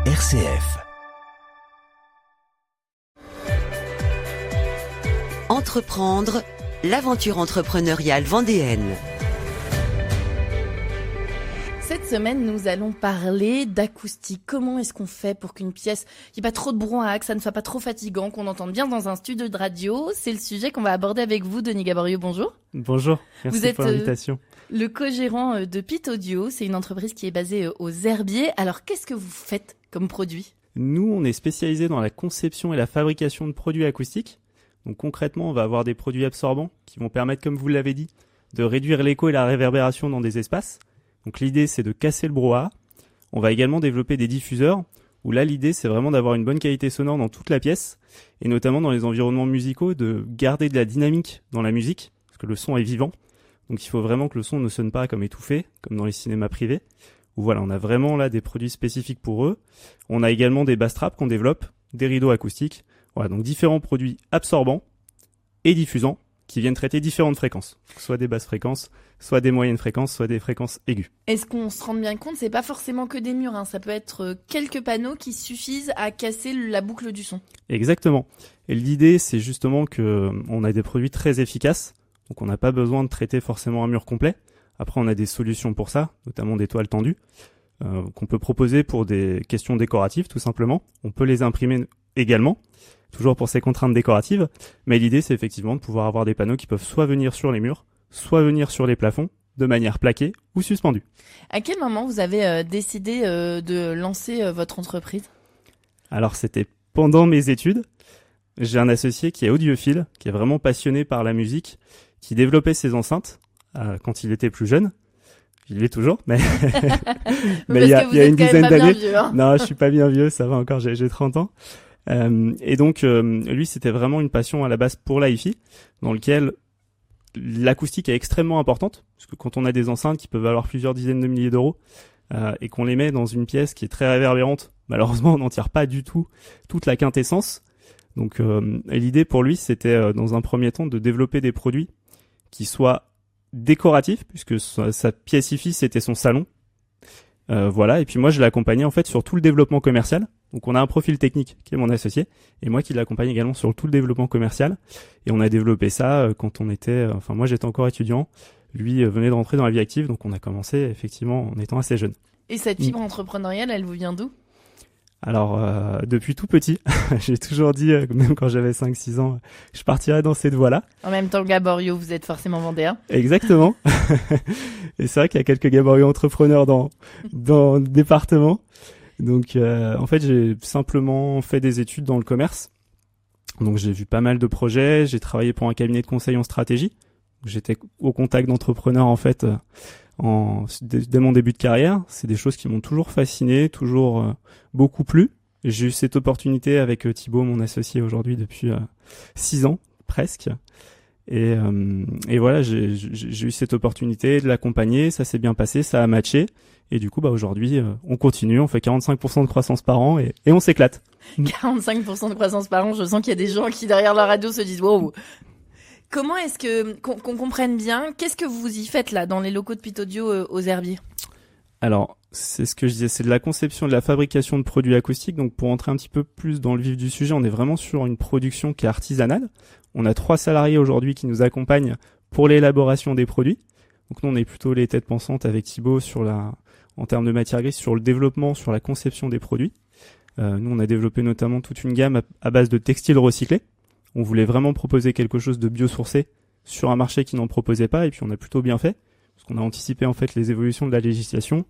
RCF. Entreprendre, l'aventure entrepreneuriale vendéenne. Cette semaine, nous allons parler d'acoustique. Comment est-ce qu'on fait pour qu'une pièce, qu'il n'y ait pas trop de brouhaha, que ça ne soit pas trop fatigant, qu'on entende bien dans un studio de radio? C'est le sujet qu'on va aborder avec vous, Denis Gaboriau. Bonjour. Bonjour, merci Vous êtes pour l'invitation. Le co-gérant de Pit Audio. C'est une entreprise qui est basée aux Herbiers. Alors, qu'est-ce que vous faites comme produit? Nous, on est spécialisé dans la conception et la fabrication de produits acoustiques. Donc concrètement, on va avoir des produits absorbants qui vont permettre, comme vous l'avez dit, de réduire l'écho et la réverbération dans des espaces. Donc l'idée, c'est de casser le brouhaha. On va également développer des diffuseurs, où là, l'idée, c'est vraiment d'avoir une bonne qualité sonore dans toute la pièce, et notamment dans les environnements musicaux, de garder de la dynamique dans la musique, parce que le son est vivant. Donc il faut vraiment que le son ne sonne pas comme étouffé, comme dans les cinémas privés. Où voilà, on a vraiment là des produits spécifiques pour eux. On a également des bass traps qu'on développe, des rideaux acoustiques. Voilà, donc différents produits absorbants et diffusants qui viennent traiter différentes fréquences. Soit des basses fréquences, soit des moyennes fréquences, soit des fréquences aiguës. Est-ce qu'on se rend bien compte? C'est pas forcément que des murs, hein. Ça peut être quelques panneaux qui suffisent à casser la boucle du son. Exactement. Et l'idée, c'est justement que on a des produits très efficaces. Donc on n'a pas besoin de traiter forcément un mur complet. Après, on a des solutions pour ça, notamment des toiles tendues, qu'on peut proposer pour des questions décoratives, tout simplement. On peut les imprimer également, toujours pour ces contraintes décoratives. Mais l'idée, c'est effectivement de pouvoir avoir des panneaux qui peuvent soit venir sur les murs, soit venir sur les plafonds, de manière plaquée ou suspendue. À quel moment vous avez décidé de lancer votre entreprise? Alors, c'était pendant mes études. J'ai un associé qui est audiophile, qui est vraiment passionné par la musique, qui développait ses enceintes quand il était plus jeune. Il l'est toujours, mais mais il y a une dizaine d'années. Vieux, hein. Non, je suis pas bien vieux, ça va encore, j'ai 30 ans. Et donc, lui, c'était vraiment une passion à la base pour l'hi-fi, dans lequel l'acoustique est extrêmement importante, parce que quand on a des enceintes qui peuvent valoir plusieurs dizaines de milliers d'euros, et qu'on les met dans une pièce qui est très réverbérante, malheureusement, on n'en tire pas du tout toute la quintessence. Donc, l'idée pour lui, c'était dans un premier temps de développer des produits qui soient décoratifs, puisque sa pièce hi-fi, c'était son salon. Voilà, et puis moi, je l'ai accompagné en fait sur tout le développement commercial. Donc on a un profil technique qui est mon associé, et moi qui l'accompagne également sur tout le développement commercial. Et on a développé ça quand on était... Enfin, moi j'étais encore étudiant, lui venait de rentrer dans la vie active, donc on a commencé effectivement en étant assez jeune. Et cette fibre entrepreneuriale, elle vous vient d'où? Alors, depuis tout petit, j'ai toujours dit, même quand j'avais 5-6 ans, je partirais dans cette voie-là. En même temps, Gaboriau, vous êtes forcément vendéen. Exactement. Et c'est vrai qu'il y a quelques Gaboriau entrepreneurs dans le département. Donc, en fait, j'ai simplement fait des études dans le commerce. Donc, j'ai vu pas mal de projets. J'ai travaillé pour un cabinet de conseil en stratégie. J'étais au contact d'entrepreneurs, en fait, dès mon début de carrière. C'est des choses qui m'ont toujours fasciné, toujours beaucoup plu. J'ai eu cette opportunité avec Thibaut, mon associé aujourd'hui depuis 6 ans, presque. Et voilà, j'ai eu cette opportunité de l'accompagner. Ça s'est bien passé, ça a matché. Et du coup, aujourd'hui, on continue, on fait 45% de croissance par an et on s'éclate. 45% de croissance par an, je sens qu'il y a des gens qui, derrière la radio, se disent « Wow !» Comment est-ce qu'on comprenne bien, qu'est-ce que vous y faites là, dans les locaux de Pit Audio aux Herbiers? Alors, c'est ce que je disais, c'est de la conception et de la fabrication de produits acoustiques. Donc, pour entrer un petit peu plus dans le vif du sujet, on est vraiment sur une production qui est artisanale. On a 3 salariés aujourd'hui qui nous accompagnent pour l'élaboration des produits. Donc, nous, on est plutôt les têtes pensantes avec Thibaut en termes de matière grise, sur le développement, sur la conception des produits. Nous, on a développé notamment toute une gamme à base de textiles recyclés. On voulait vraiment proposer quelque chose de biosourcé sur un marché qui n'en proposait pas, et puis on a plutôt bien fait, parce qu'on a anticipé en fait les évolutions de la législation.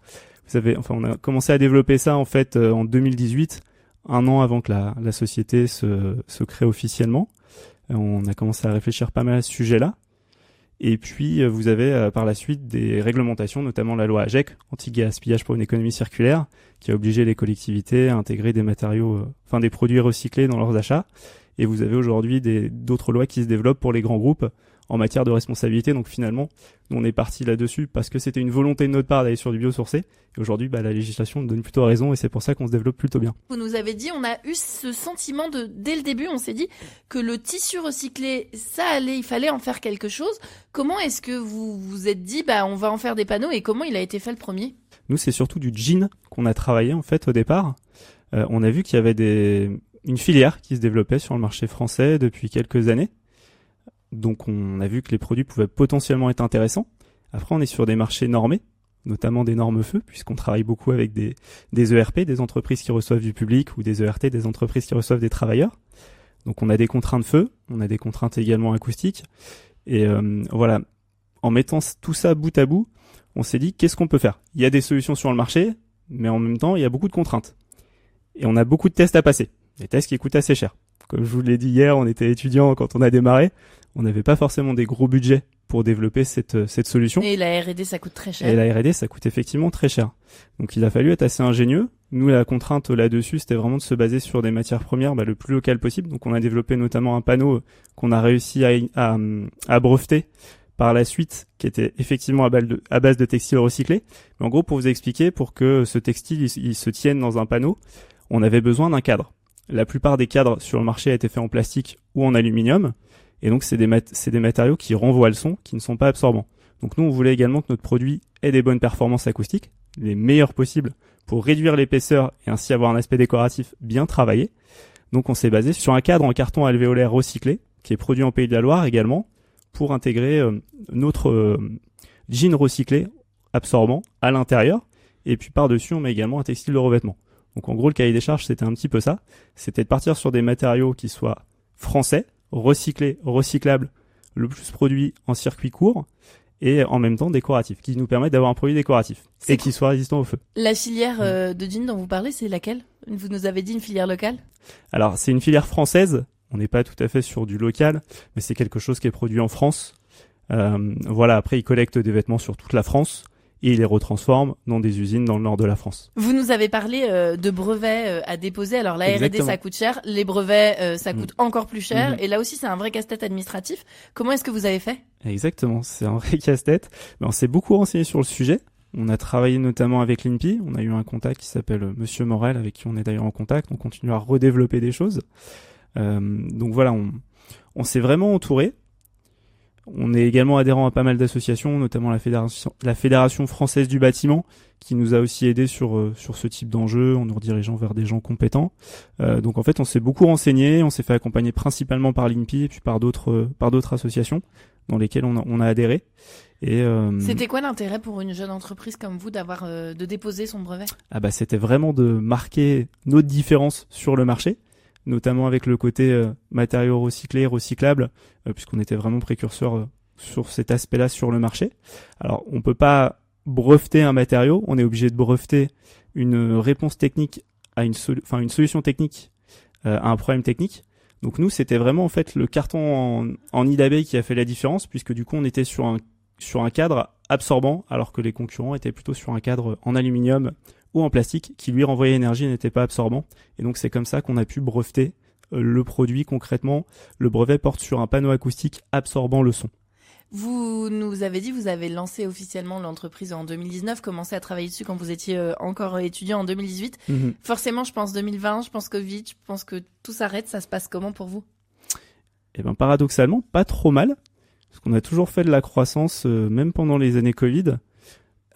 On a commencé à développer ça en fait en 2018, un an avant que la société se crée officiellement. On a commencé à réfléchir pas mal à ce sujet-là. Et puis vous avez par la suite des réglementations, notamment la loi AGEC, anti-gaspillage pour une économie circulaire, qui a obligé les collectivités à intégrer des matériaux, des produits recyclés dans leurs achats. Et vous avez aujourd'hui d'autres lois qui se développent pour les grands groupes en matière de responsabilité. Donc finalement, nous on est parti là-dessus parce que c'était une volonté de notre part d'aller sur du biosourcé. Et aujourd'hui, la législation nous donne plutôt raison et c'est pour ça qu'on se développe plutôt bien. Vous nous avez dit, on a eu ce sentiment dès le début, on s'est dit que le tissu recyclé, il fallait en faire quelque chose. Comment est-ce que vous vous êtes dit, on va en faire des panneaux, et comment il a été fait le premier? Nous, c'est surtout du jean qu'on a travaillé en fait au départ. on a vu qu'il y avait une filière qui se développait sur le marché français depuis quelques années. Donc on a vu que les produits pouvaient potentiellement être intéressants. Après, on est sur des marchés normés, notamment des normes feu, puisqu'on travaille beaucoup avec des ERP, des entreprises qui reçoivent du public, ou des ERT, des entreprises qui reçoivent des travailleurs. Donc on a des contraintes feu, on a des contraintes également acoustiques. Et voilà, en mettant tout ça bout à bout, on s'est dit qu'est-ce qu'on peut faire. Il y a des solutions sur le marché, mais en même temps, il y a beaucoup de contraintes. Et on a beaucoup de tests à passer. Des tests qui coûtent assez cher. Comme je vous l'ai dit hier, on était étudiants quand on a démarré. On n'avait pas forcément des gros budgets pour développer cette solution. Et la R&D, ça coûte très cher. Et la R&D, ça coûte effectivement très cher. Donc il a fallu être assez ingénieux. Nous, la contrainte là-dessus, c'était vraiment de se baser sur des matières premières le plus locales possible. Donc on a développé notamment un panneau qu'on a réussi à breveter par la suite, qui était effectivement à base de textile recyclé. Mais en gros, pour vous expliquer, pour que ce textile il se tienne dans un panneau, on avait besoin d'un cadre. La plupart des cadres sur le marché a été fait en plastique ou en aluminium. Et donc, c'est des matériaux qui renvoient le son, qui ne sont pas absorbants. Donc nous, on voulait également que notre produit ait des bonnes performances acoustiques, les meilleures possibles, pour réduire l'épaisseur et ainsi avoir un aspect décoratif bien travaillé. Donc on s'est basé sur un cadre en carton alvéolaire recyclé, qui est produit en Pays de la Loire également, pour intégrer notre jean recyclé absorbant à l'intérieur. Et puis par-dessus, on met également un textile de revêtement. Donc en gros, le cahier des charges, c'était un petit peu ça. C'était de partir sur des matériaux qui soient français, recyclés, recyclables, le plus produit en circuit court, et en même temps décoratif, qui nous permettent d'avoir un produit décoratif et qui soit résistant au feu. La filière de jean dont vous parlez, c'est laquelle? Vous nous avez dit une filière locale? Alors, c'est une filière française. On n'est pas tout à fait sur du local, mais c'est quelque chose qui est produit en France. Voilà, après, ils collectent des vêtements sur toute la France et ils les retransforment dans des usines dans le nord de la France. Vous nous avez parlé de brevets à déposer. Alors la R&D, Exactement. ça coûte cher. Les brevets, ça coûte encore plus cher. Et là aussi, c'est un vrai casse-tête administratif. Comment est-ce que vous avez fait? Exactement, c'est un vrai casse-tête. Mais on s'est beaucoup renseigné sur le sujet. On a travaillé notamment avec l'INPI. On a eu un contact qui s'appelle Monsieur Morel, avec qui on est d'ailleurs en contact. On continue à redévelopper des choses. Donc voilà, on s'est vraiment entouré. On est également adhérent à pas mal d'associations, notamment la Fédération française du bâtiment, qui nous a aussi aidé sur ce type d'enjeu, en nous redirigeant vers des gens compétents. Donc en fait, on s'est beaucoup renseigné, on s'est fait accompagner principalement par l'INPI et puis par d'autres associations dans lesquelles on a adhéré. Et c'était quoi l'intérêt pour une jeune entreprise comme vous d'avoir de déposer son brevet? C'était vraiment de marquer notre différence sur le marché, notamment avec le côté matériaux recyclés, recyclables, puisqu'on était vraiment précurseur sur cet aspect-là sur le marché. Alors, on peut pas breveter un matériau, on est obligé de breveter une réponse technique à une solution technique à un problème technique. Donc nous, c'était vraiment en fait le carton en nid d'abeille qui a fait la différence, puisque du coup, on était sur un cadre absorbant, alors que les concurrents étaient plutôt sur un cadre en aluminium ou en plastique qui lui renvoyait énergie et n'était pas absorbant. Et donc c'est comme ça qu'on a pu breveter le produit concrètement. Le brevet porte sur un panneau acoustique absorbant le son. Vous nous avez dit, vous avez lancé officiellement l'entreprise en 2019, commencé à travailler dessus quand vous étiez encore étudiant en 2018. Forcément, je pense 2020, je pense Covid, je pense que tout s'arrête. Ça se passe comment pour vous? Eh ben paradoxalement, pas trop mal, parce qu'on a toujours fait de la croissance, même pendant les années Covid.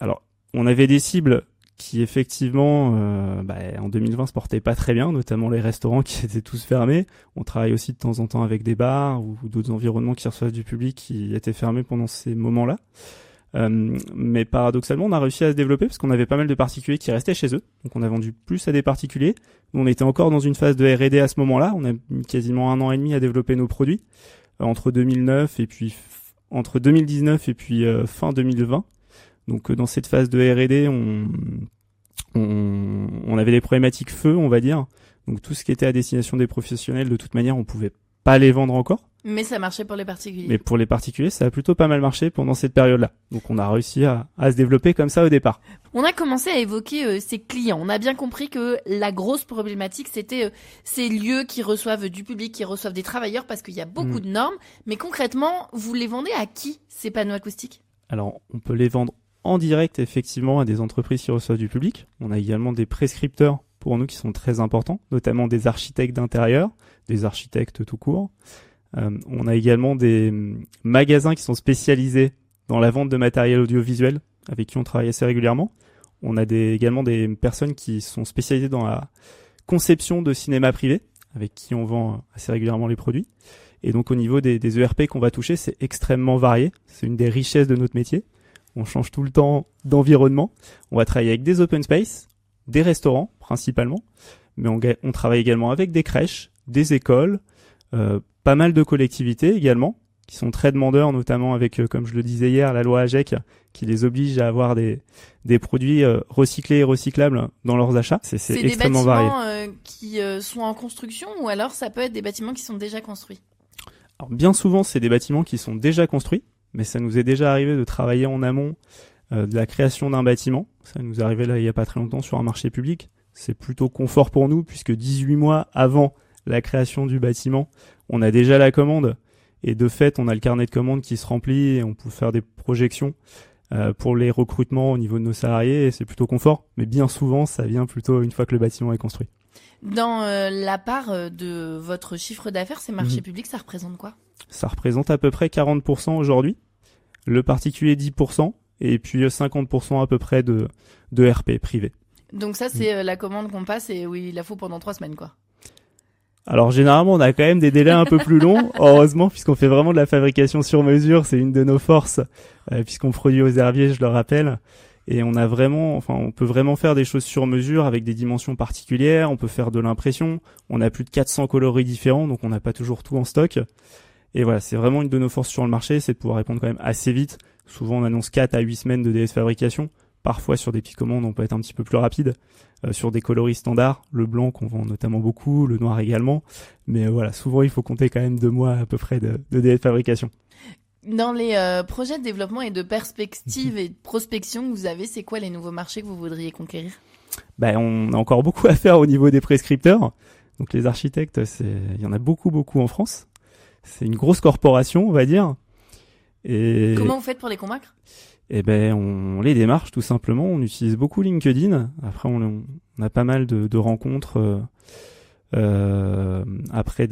Alors, on avait des cibles qui effectivement en 2020 se portaient pas très bien, notamment les restaurants qui étaient tous fermés. On travaille aussi de temps en temps avec des bars ou d'autres environnements qui reçoivent du public qui étaient fermés pendant ces moments-là. Mais paradoxalement, on a réussi à se développer parce qu'on avait pas mal de particuliers qui restaient chez eux. Donc on a vendu plus à des particuliers. Nous, on était encore dans une phase de R&D à ce moment-là. On a mis quasiment 1 an et demi à développer nos produits entre 2019 et puis fin 2020. Donc dans cette phase de R&D, on avait des problématiques feu, on va dire. Donc tout ce qui était à destination des professionnels, de toute manière, on pouvait pas les vendre encore. Mais ça marchait pour les particuliers. Mais pour les particuliers, ça a plutôt pas mal marché pendant cette période-là. Donc on a réussi à se développer comme ça au départ. On a commencé à évoquer ces clients. On a bien compris que la grosse problématique, c'était ces lieux qui reçoivent du public, qui reçoivent des travailleurs, parce qu'il y a beaucoup de normes. Mais concrètement, vous les vendez à qui, ces panneaux acoustiques? Alors, on peut les vendre en direct, effectivement, à des entreprises qui reçoivent du public. On a également des prescripteurs pour nous qui sont très importants, notamment des architectes d'intérieur, des architectes tout court. On a également des magasins qui sont spécialisés dans la vente de matériel audiovisuel, avec qui on travaille assez régulièrement. On a également des personnes qui sont spécialisées dans la conception de cinéma privé, avec qui on vend assez régulièrement les produits. Et donc au niveau des ERP qu'on va toucher, c'est extrêmement varié. C'est une des richesses de notre métier. On change tout le temps d'environnement. On va travailler avec des open space, des restaurants principalement, mais on travaille également avec des crèches, des écoles, pas mal de collectivités également, qui sont très demandeurs, notamment avec, comme je le disais hier, la loi AGEC, qui les oblige à avoir des produits recyclés et recyclables dans leurs achats. C'est extrêmement varié. C'est des bâtiments qui sont en construction, ou alors ça peut être des bâtiments qui sont déjà construits? Alors, bien souvent, c'est des bâtiments qui sont déjà construits, mais ça nous est déjà arrivé de travailler en amont de la création d'un bâtiment. Ça nous est arrivé là il y a pas très longtemps sur un marché public. C'est plutôt confort pour nous, puisque 18 mois avant la création du bâtiment, on a déjà la commande. Et de fait, on a le carnet de commandes qui se remplit et on peut faire des projections pour les recrutements au niveau de nos salariés. Et c'est plutôt confort. Mais bien souvent, ça vient plutôt une fois que le bâtiment est construit. Dans la part de votre chiffre d'affaires, ces marchés publics, ça représente quoi? Ça représente à peu près 40% aujourd'hui. Le particulier 10%. Et puis 50% à peu près de RP privé. Donc ça, c'est la commande qu'on passe et oui, il la faut pendant 3 semaines, quoi. Alors généralement, on a quand même des délais un peu plus longs, heureusement, puisqu'on fait vraiment de la fabrication sur mesure. C'est une de nos forces, puisqu'on produit aux herbiers, je le rappelle. Et on peut vraiment faire des choses sur mesure avec des dimensions particulières. On peut faire de l'impression. On a plus de 400 coloris différents, donc on n'a pas toujours tout en stock. Et voilà, c'est vraiment une de nos forces sur le marché, c'est de pouvoir répondre quand même assez vite. Souvent, on annonce 4 à 8 semaines de délai de fabrication. Parfois, sur des petites commandes, on peut être un petit peu plus rapide. Sur des coloris standards, le blanc qu'on vend notamment beaucoup, le noir également. Mais voilà, souvent, il faut compter quand même 2 mois à peu près de délai de fabrication. Dans les projets de développement et de perspective et de prospection que vous avez, c'est quoi les nouveaux marchés que vous voudriez conquérir? On a encore beaucoup à faire au niveau des prescripteurs. Donc les architectes, il y en a beaucoup en France. C'est une grosse corporation, on va dire. Et comment vous faites pour les convaincre? On les démarche tout simplement. On utilise beaucoup LinkedIn. Après, on a pas mal de rencontres après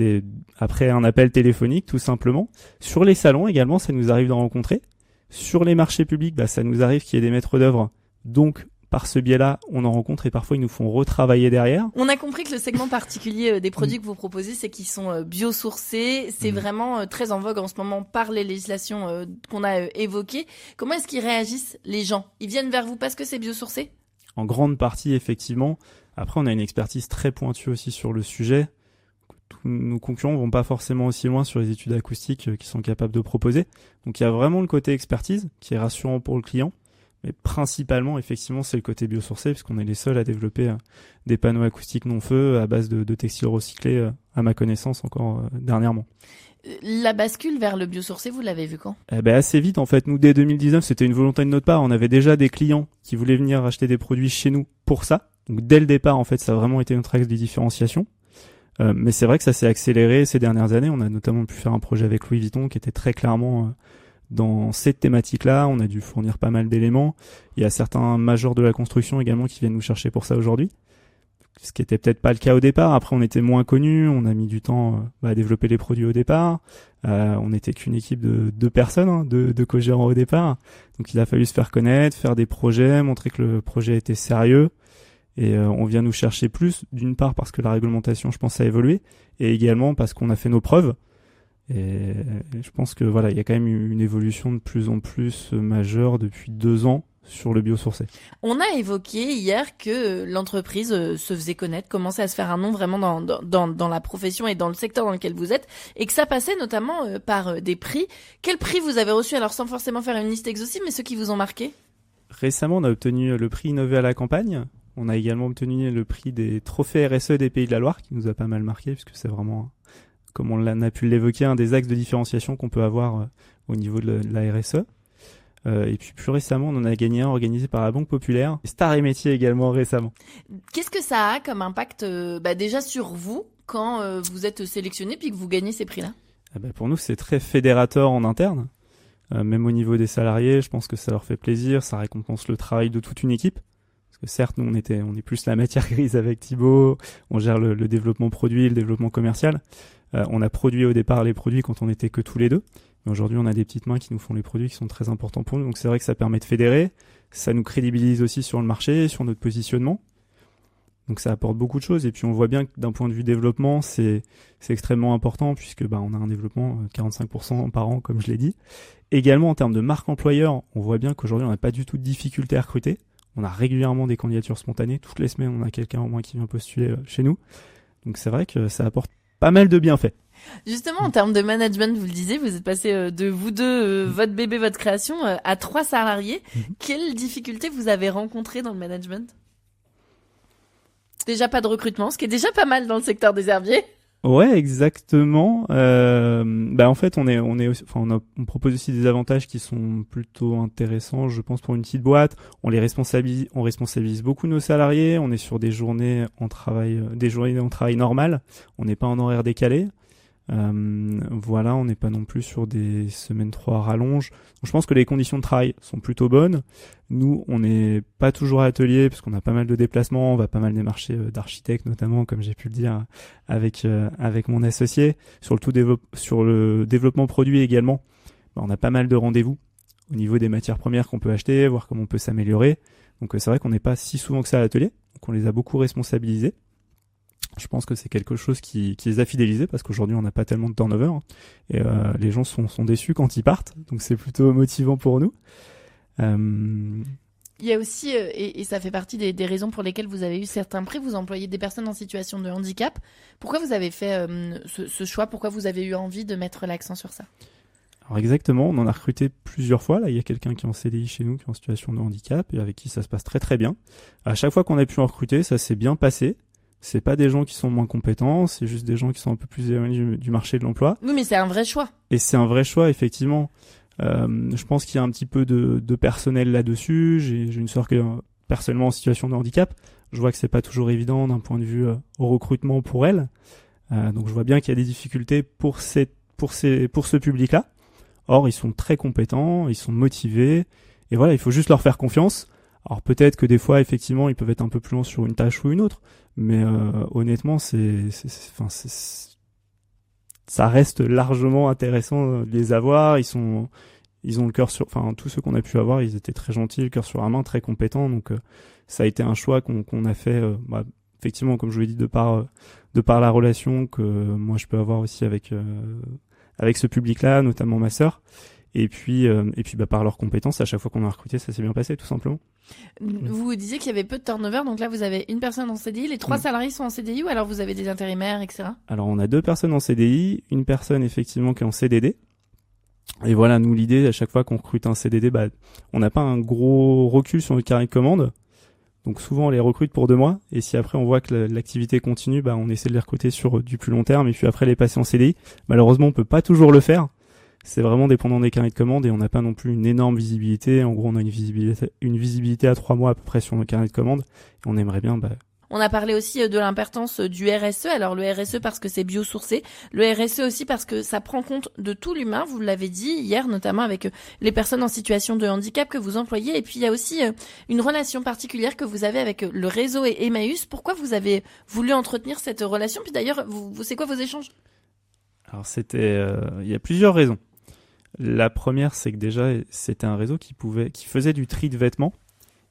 un appel téléphonique, tout simplement. Sur les salons également, ça nous arrive d'en rencontrer. Sur les marchés publics, ça nous arrive qu'il y ait des maîtres d'œuvre. Donc, par ce biais-là, on en rencontre et parfois ils nous font retravailler derrière. On a compris que le segment particulier des produits que vous proposez, c'est qu'ils sont biosourcés. C'est vraiment très en vogue en ce moment par les législations qu'on a évoquées. Comment est-ce qu'ils réagissent, les gens? Ils viennent vers vous parce que c'est biosourcé? En grande partie, effectivement. Après, on a une expertise très pointue aussi sur le sujet. Tous nos concurrents vont pas forcément aussi loin sur les études acoustiques qu'ils sont capables de proposer. Donc, il y a vraiment le côté expertise qui est rassurant pour le client. Mais principalement, effectivement, c'est le côté biosourcé, puisqu'on est les seuls à développer des panneaux acoustiques non-feu à base de textiles recyclés, à ma connaissance, encore dernièrement. La bascule vers le biosourcé, vous l'avez vu quand? Assez vite, en fait. Nous, dès 2019, c'était une volonté de notre part. On avait déjà des clients qui voulaient venir acheter des produits chez nous pour ça. Donc, dès le départ, en fait, ça a vraiment été notre axe de différenciation. Mais c'est vrai que ça s'est accéléré ces dernières années. On a notamment pu faire un projet avec Louis Vuitton qui était très clairement dans cette thématique-là. On a dû fournir pas mal d'éléments. Il y a certains majors de la construction également qui viennent nous chercher pour ça aujourd'hui. Ce qui était peut-être pas le cas au départ. Après, on était moins connus. On a mis du temps à développer les produits au départ. On n'était qu'une équipe de 2 personnes, de co-gérants au départ. Donc, il a fallu se faire connaître, faire des projets, montrer que le projet était sérieux. Et on vient nous chercher plus, d'une part parce que la réglementation, je pense, a évolué, et également parce qu'on a fait nos preuves. Et je pense que voilà, il y a quand même une évolution de plus en plus majeure depuis 2 ans sur le biosourcé. On a évoqué hier que l'entreprise se faisait connaître, commençait à se faire un nom vraiment dans la profession et dans le secteur dans lequel vous êtes, et que ça passait notamment par des prix. Quel prix vous avez reçu, alors sans forcément faire une liste exhaustive, mais ceux qui vous ont marqué? Récemment, on a obtenu le prix Innover à la campagne. On a également obtenu le prix des trophées RSE des Pays de la Loire, qui nous a pas mal marqué, puisque c'est vraiment, comme on a pu l'évoquer, un des axes de différenciation qu'on peut avoir au niveau de la RSE. Et puis plus récemment, on en a gagné un organisé par la Banque Populaire, Star et Métiers également récemment. Qu'est-ce que ça a comme impact déjà sur vous quand vous êtes sélectionné puis que vous gagnez ces prix-là? Pour nous, c'est très fédérateur en interne. Même au niveau des salariés, je pense que ça leur fait plaisir, ça récompense le travail de toute une équipe. Parce que certes, nous, on est plus la matière grise avec Thibaut, on gère le développement produit, le développement commercial. On a produit au départ les produits quand on n'était que tous les deux. Mais aujourd'hui, on a des petites mains qui nous font les produits qui sont très importants pour nous. Donc c'est vrai que ça permet de fédérer. Ça nous crédibilise aussi sur le marché, sur notre positionnement. Donc ça apporte beaucoup de choses. Et puis on voit bien que d'un point de vue développement, c'est extrêmement important puisque on a un développement 45% par an, comme je l'ai dit. Également en termes de marque employeur, on voit bien qu'aujourd'hui on n'a pas du tout de difficulté à recruter. On a régulièrement des candidatures spontanées. Toutes les semaines, on a quelqu'un au moins qui vient postuler chez nous. Donc c'est vrai que ça apporte pas mal de bienfaits. Justement, en termes de management, vous le disiez, vous êtes passé de vous deux, votre bébé, votre création, à 3 salariés. Quelles difficultés vous avez rencontrées dans le management ? Déjà pas de recrutement, ce qui est déjà pas mal dans le secteur des herbiers. Ouais, exactement. En fait, on propose aussi des avantages qui sont plutôt intéressants, je pense, pour une petite boîte. On responsabilise beaucoup nos salariés. On est sur des journées en travail normal. On n'est pas en horaire décalé. On n'est pas non plus sur des semaines 3 rallonges. Donc, je pense que les conditions de travail sont plutôt bonnes. Nous, on n'est pas toujours à l'atelier parce qu'on a pas mal de déplacements, on va pas mal des marchés d'architectes notamment, comme j'ai pu le dire avec mon associé. Sur le développement produit également, on a pas mal de rendez-vous au niveau des matières premières qu'on peut acheter, voir comment on peut s'améliorer. Donc c'est vrai qu'on n'est pas si souvent que ça à l'atelier, donc on les a beaucoup responsabilisés. Je pense que c'est quelque chose qui les a fidélisés parce qu'aujourd'hui on n'a pas tellement de turnover et les gens sont déçus quand ils partent, donc c'est plutôt motivant pour nous. Il y a aussi, et ça fait partie des raisons pour lesquelles vous avez eu certains prix, vous employez des personnes en situation de handicap. Pourquoi vous avez fait ce choix ? Pourquoi vous avez eu envie de mettre l'accent sur ça ? Alors exactement, on en a recruté plusieurs fois. Là, il y a quelqu'un qui est en CDI chez nous, qui est en situation de handicap et avec qui ça se passe très très bien. À chaque fois qu'on a pu en recruter, ça s'est bien passé. C'est pas des gens qui sont moins compétents, c'est juste des gens qui sont un peu plus éloignés du marché de l'emploi. Oui, mais c'est un vrai choix. Et c'est un vrai choix, effectivement. Je pense qu'il y a un petit peu de personnel là-dessus. J'ai une sœur qui est personnellement en situation de handicap. Je vois que c'est pas toujours évident d'un point de vue au recrutement pour elle. Donc je vois bien qu'il y a des difficultés pour ce public-là. Or, ils sont très compétents, ils sont motivés. Et voilà, il faut juste leur faire confiance. Alors peut-être que des fois, effectivement, ils peuvent être un peu plus longs sur une tâche ou une autre. Mais honnêtement, ça reste largement intéressant de les avoir. Ils ont le cœur sur, tous ceux qu'on a pu avoir, ils étaient très gentils, le cœur sur la main, très compétents. Donc ça a été un choix qu'on a fait, effectivement, comme je vous l'ai dit, de par la relation que moi je peux avoir aussi avec ce public-là, notamment ma sœur. Et puis par leurs compétences, à chaque fois qu'on a recruté, ça s'est bien passé, tout simplement. Vous disiez qu'il y avait peu de turnover, donc là vous avez une personne en CDI, les 3 salariés sont en CDI ou alors vous avez des intérimaires, etc. Alors on a 2 personnes en CDI, une personne effectivement qui est en CDD. Et voilà, nous l'idée, à chaque fois qu'on recrute un CDD, on n'a pas un gros recul sur notre carnet de commande. Donc souvent on les recrute pour 2 mois, et si après on voit que l'activité continue, on essaie de les recruter sur du plus long terme, et puis après les passer en CDI. Malheureusement on peut pas toujours le faire. C'est vraiment dépendant des carnets de commandes et on n'a pas non plus une énorme visibilité. En gros, on a une visibilité à 3 mois à peu près sur nos carnets de commandes. Et on aimerait bien... On a parlé aussi de l'importance du RSE. Alors le RSE parce que c'est biosourcé. Le RSE aussi parce que ça prend compte de tout l'humain. Vous l'avez dit hier, notamment avec les personnes en situation de handicap que vous employez. Et puis il y a aussi une relation particulière que vous avez avec le réseau et Emmaüs. Pourquoi vous avez voulu entretenir cette relation ? Puis d'ailleurs, c'est quoi vos échanges ? Alors il y a plusieurs raisons. La première, c'est que déjà, c'était un réseau qui faisait du tri de vêtements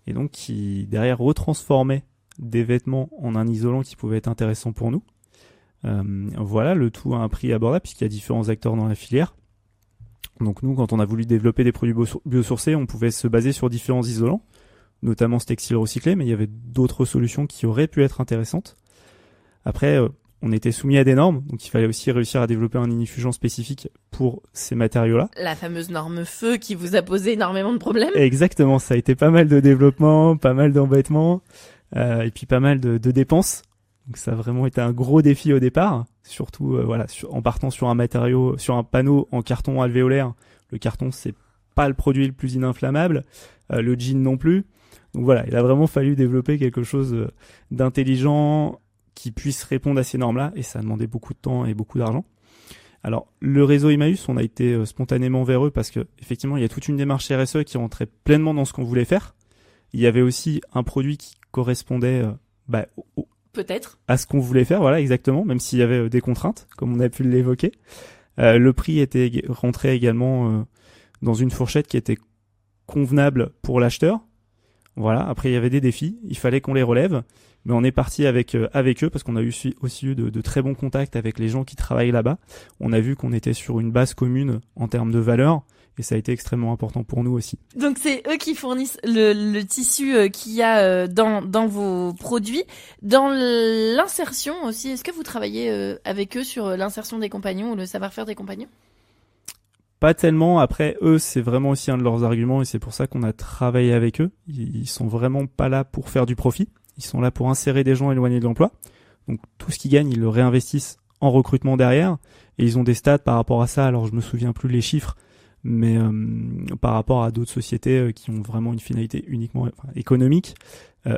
et donc qui, derrière, retransformait des vêtements en un isolant qui pouvait être intéressant pour nous. Voilà, le tout à un prix abordable puisqu'il y a différents acteurs dans la filière. Donc nous, quand on a voulu développer des produits biosourcés, on pouvait se baser sur différents isolants, notamment ce textile recyclé, mais il y avait d'autres solutions qui auraient pu être intéressantes. Après, on était soumis à des normes, donc il fallait aussi réussir à développer un inifugent spécifique pour ces matériaux-là. La fameuse norme feu qui vous a posé énormément de problèmes. Exactement, ça a été pas mal de développement, pas mal d'embêtements, et puis pas mal de dépenses. Donc ça a vraiment été un gros défi au départ, surtout en partant sur un matériau, sur un panneau en carton alvéolaire. Le carton, c'est pas le produit le plus ininflammable, le jean non plus. Donc voilà, il a vraiment fallu développer quelque chose d'intelligent, qui puisse répondre à ces normes-là, et ça a demandé beaucoup de temps et beaucoup d'argent. Alors, le réseau Emmaüs, on a été spontanément vers eux parce que effectivement, il y a toute une démarche RSE qui rentrait pleinement dans ce qu'on voulait faire. Il y avait aussi un produit qui correspondait peut-être à ce qu'on voulait faire, voilà, exactement, même s'il y avait des contraintes, comme on a pu l'évoquer. Le prix était rentré également dans une fourchette qui était convenable pour l'acheteur. Voilà, après il y avait des défis, il fallait qu'on les relève. Mais on est parti avec eux parce qu'on a aussi eu de très bons contacts avec les gens qui travaillent là-bas. On a vu qu'on était sur une base commune en termes de valeurs et ça a été extrêmement important pour nous aussi. Donc c'est eux qui fournissent le tissu qu'il y a dans vos produits. Dans l'insertion aussi, est-ce que vous travaillez avec eux sur l'insertion des compagnons ou le savoir-faire des compagnons ? Pas tellement. Après, eux, c'est vraiment aussi un de leurs arguments et c'est pour ça qu'on a travaillé avec eux. Ils sont vraiment pas là pour faire du profit. Ils sont là pour insérer des gens éloignés de l'emploi. Donc tout ce qu'ils gagnent, ils le réinvestissent en recrutement derrière. Et ils ont des stats par rapport à ça. Alors je me souviens plus les chiffres, mais par rapport à d'autres sociétés qui ont vraiment une finalité uniquement économique,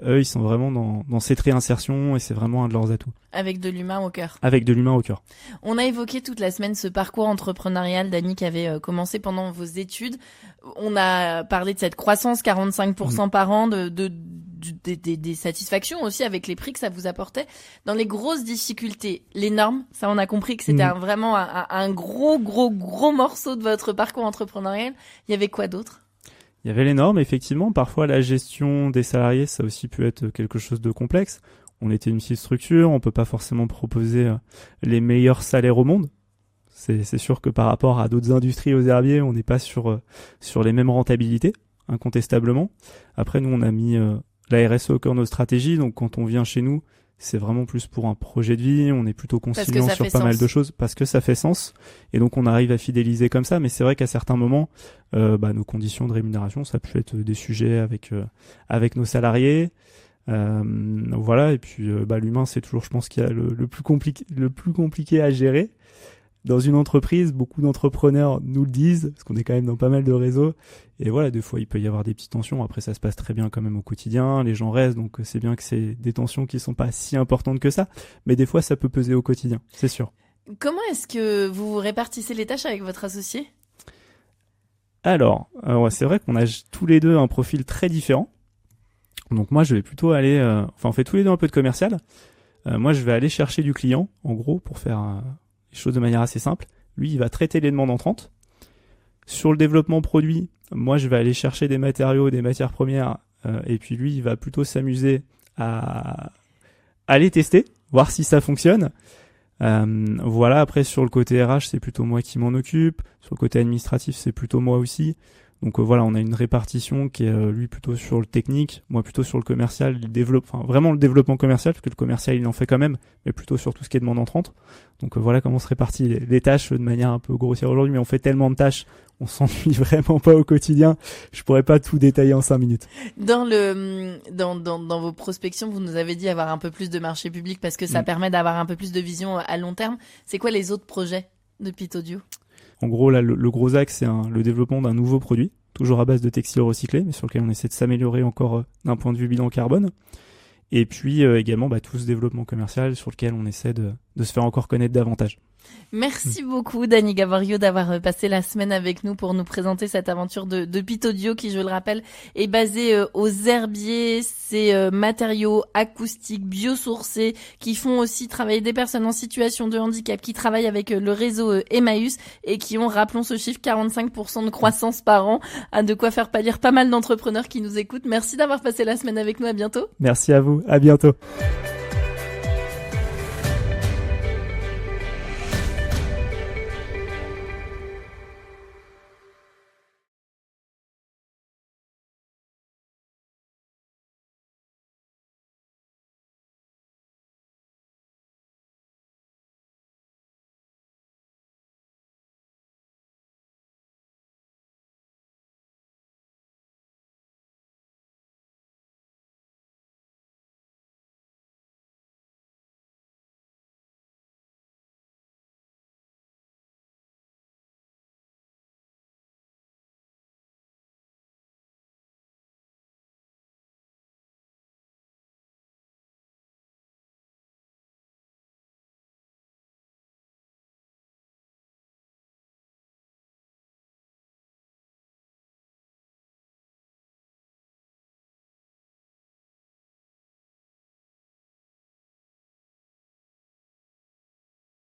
eux, ils sont vraiment dans cette réinsertion et c'est vraiment un de leurs atouts. Avec de l'humain au cœur. Avec de l'humain au cœur. On a évoqué toute la semaine ce parcours entrepreneurial, Dany, qui avait commencé pendant vos études. On a parlé de cette croissance 45% par an, des satisfactions aussi avec les prix que ça vous apportait. Dans les grosses difficultés, les normes, ça on a compris que c'était vraiment un gros morceau de votre parcours entrepreneurial. Il y avait quoi d'autre ? Il y avait les normes, effectivement. Parfois, la gestion des salariés, ça a aussi pu être quelque chose de complexe. On était une petite structure, on peut pas forcément proposer les meilleurs salaires au monde. C'est sûr que par rapport à d'autres industries aux herbiers, on n'est pas sur les mêmes rentabilités, incontestablement. Après, nous, on a mis la RSE au cœur de nos stratégies. Donc, quand on vient chez nous, c'est vraiment plus pour un projet de vie. On est plutôt conciliant sur pas mal de choses parce que ça fait sens. Et donc, on arrive à fidéliser comme ça. Mais c'est vrai qu'à certains moments, nos conditions de rémunération, ça peut être des sujets avec nos salariés. Voilà. Et puis, l'humain, c'est toujours, je pense, qu'il y a le plus compliqué à gérer. Dans une entreprise, beaucoup d'entrepreneurs nous le disent, parce qu'on est quand même dans pas mal de réseaux. Et voilà, des fois, il peut y avoir des petites tensions. Après, ça se passe très bien quand même au quotidien. Les gens restent, donc c'est bien que c'est des tensions qui sont pas si importantes que ça. Mais des fois, ça peut peser au quotidien, c'est sûr. Comment est-ce que vous répartissez les tâches avec votre associé ? Alors, c'est vrai qu'on a tous les deux un profil très différent. Donc moi, je vais plutôt aller... on fait tous les deux un peu de commercial. Moi, je vais aller chercher du client, en gros, pour faire... choses de manière assez simple. Lui, il va traiter les demandes entrantes. Sur le développement produit, moi, je vais aller chercher des matériaux, des matières premières, et puis lui, il va plutôt s'amuser à les tester, voir si ça fonctionne. Voilà, après, sur le côté RH, c'est plutôt moi qui m'en occupe. Sur le côté administratif, c'est plutôt moi aussi. Donc voilà, on a une répartition qui est lui plutôt sur le technique, moi plutôt sur le commercial, vraiment le développement commercial, parce que le commercial il en fait quand même, mais plutôt sur tout ce qui est demande entrante. Donc voilà comment on se répartit les tâches de manière un peu grossière aujourd'hui, mais on fait tellement de tâches, on s'ennuie vraiment pas au quotidien. Je pourrais pas tout détailler en 5 minutes. Dans vos prospections, vous nous avez dit avoir un peu plus de marché public parce que ça permet d'avoir un peu plus de vision à long terme. C'est quoi les autres projets de Pitaudio ? En gros, là, le gros axe, c'est le développement d'un nouveau produit, toujours à base de textiles recyclés, mais sur lequel on essaie de s'améliorer encore d'un point de vue bilan carbone. Et puis également tout ce développement commercial sur lequel on essaie de se faire encore connaître davantage. Merci beaucoup Dany Gavario d'avoir passé la semaine avec nous pour nous présenter cette aventure de Pitaudio qui, je le rappelle, est basée aux herbiers, ces matériaux acoustiques biosourcés qui font aussi travailler des personnes en situation de handicap, qui travaillent avec le réseau Emmaüs et qui ont, rappelons ce chiffre, 45% de croissance par an, de quoi faire pâlir pas mal d'entrepreneurs qui nous écoutent. Merci d'avoir passé la semaine avec nous, à bientôt. Merci à vous, à bientôt.